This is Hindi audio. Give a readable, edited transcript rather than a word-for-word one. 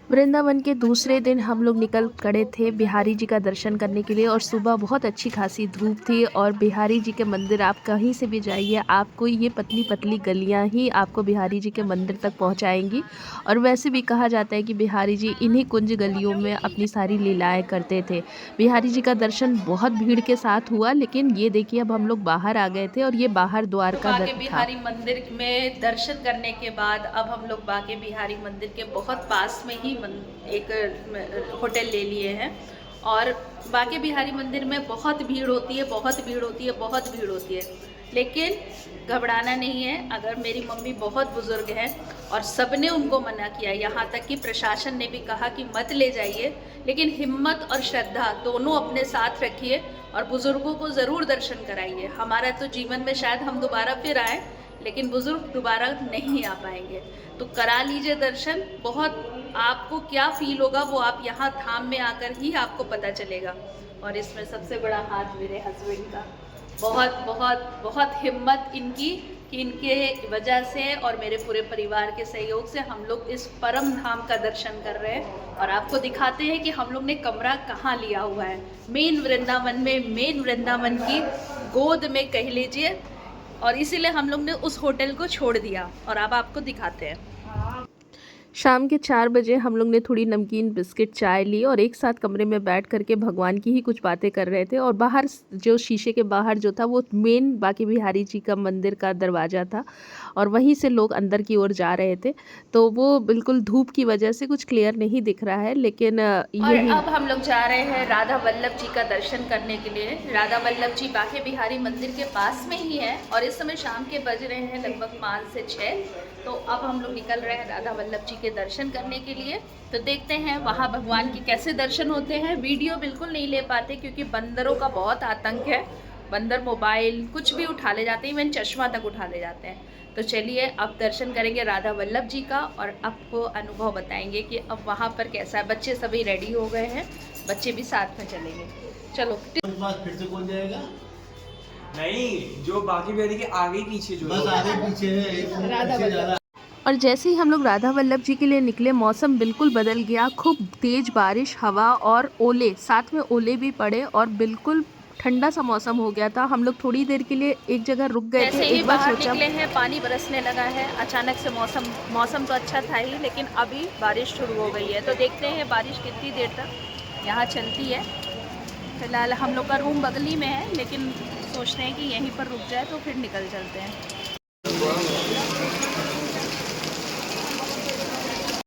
वृंदावन के दूसरे दिन हम लोग निकल खड़े थे बिहारी जी का दर्शन करने के लिए और सुबह बहुत अच्छी खासी धूप थी। और बिहारी जी के मंदिर आप कहीं से भी जाइए, आपको ये पतली पतली गलियां ही आपको बिहारी जी के मंदिर तक पहुंचाएंगी। और वैसे भी कहा जाता है कि बिहारी जी इन्हीं कुंज गलियों में अपनी सारी लीलाएं करते थे। बिहारी जी का दर्शन बहुत भीड़ के साथ हुआ, लेकिन ये देखिए अब हम लोग बाहर आ गए थे और ये बाहर द्वार तो का बाके दर था। बिहारी मंदिर में दर्शन करने के बाद अब हम लोग बाके बिहारी मंदिर के बहुत पास में ही एक होटल ले लिए हैं। और बाके बिहारी मंदिर में बहुत भीड़ होती है, बहुत भीड़ होती है, बहुत भीड़ होती है, लेकिन घबराना नहीं है। अगर मेरी मम्मी बहुत बुजुर्ग हैं और सबने उनको मना किया, यहाँ तक कि प्रशासन ने भी कहा कि मत ले जाइए, लेकिन हिम्मत और श्रद्धा दोनों अपने साथ रखिए और बुजुर्गों को ज़रूर दर्शन कराइए। हमारा तो जीवन में शायद हम दोबारा फिर आए, लेकिन बुजुर्ग दोबारा नहीं आ पाएंगे, तो करा लीजिए दर्शन। बहुत आपको क्या फील होगा वो आप यहाँ धाम में आकर ही आपको पता चलेगा। और इसमें सबसे बड़ा हाथ मेरे हस्बैंड का, बहुत बहुत बहुत हिम्मत इनकी कि इनके वजह से और मेरे पूरे परिवार के सहयोग से हम लोग इस परम धाम का दर्शन कर रहे हैं। और आपको दिखाते हैं कि हम लोग ने कमरा कहाँ लिया हुआ है, मेन वृंदावन में, मेन वृंदावन की गोद में कह लीजिए। और इसीलिए हम लोग ने उस होटल को छोड़ दिया और अब आपको दिखाते हैं। शाम के 4 बजे हम लोग ने थोड़ी नमकीन बिस्किट चाय ली और एक साथ कमरे में बैठ करके भगवान की ही कुछ बातें कर रहे थे। और बाहर जो शीशे के बाहर जो था वो मेन बाके बिहारी जी का मंदिर का दरवाज़ा था और वहीं से लोग अंदर की ओर जा रहे थे। तो वो बिल्कुल धूप की वजह से कुछ क्लियर नहीं दिख रहा है, लेकिन और यही। अब हम लोग जा रहे हैं राधा वल्लभ जी का दर्शन करने के लिए। राधा वल्लभ जी बाके बिहारी मंदिर के पास में ही है और इस समय शाम के बज रहे हैं लगभग 5 से 6। तो अब हम लोग निकल रहे हैं राधा वल्लभ जी के दर्शन करने के लिए। तो देखते हैं वहाँ भगवान के कैसे दर्शन होते हैं। वीडियो बिल्कुल नहीं ले पाते क्योंकि बंदरों का बहुत आतंक है। बंदर मोबाइल कुछ भी उठा ले जाते हैं, इवन चश्मा तक उठा ले जाते हैं। तो चलिए अब दर्शन करेंगे राधा वल्लभ जी का और आपको अनुभव बताएंगे कि अब वहाँ पर कैसा है। बच्चे सभी रेडी हो गए हैं, बच्चे भी साथ में चलेंगे। चलो फिर से कौन जाएगा? नहीं, जो बाकी बिहारी के आगे पीछे जो बस आगे पीछे है, राधा वल्लभ। और जैसे ही हम लोग राधा वल्लभ जी के लिए निकले, मौसम बिल्कुल बदल गया। खूब तेज बारिश, हवा और ओले, साथ में ओले भी पड़े और बिल्कुल ठंडा सा मौसम हो गया था। हम लोग थोड़ी देर के लिए एक जगह रुक गए थे। जैसे ही एक बार बाहर सोचा, निकले हैं पानी बरसने लगा है अचानक से। मौसम तो अच्छा था ही, लेकिन अभी बारिश शुरू हो गई है। तो देखते हैं बारिश कितनी देर तक यहाँ चलती है। फिलहाल हम लोग का रूम बगली में है, लेकिन सोचते हैं कि यहीं पर रुक जाए तो फिर निकल चलते हैं।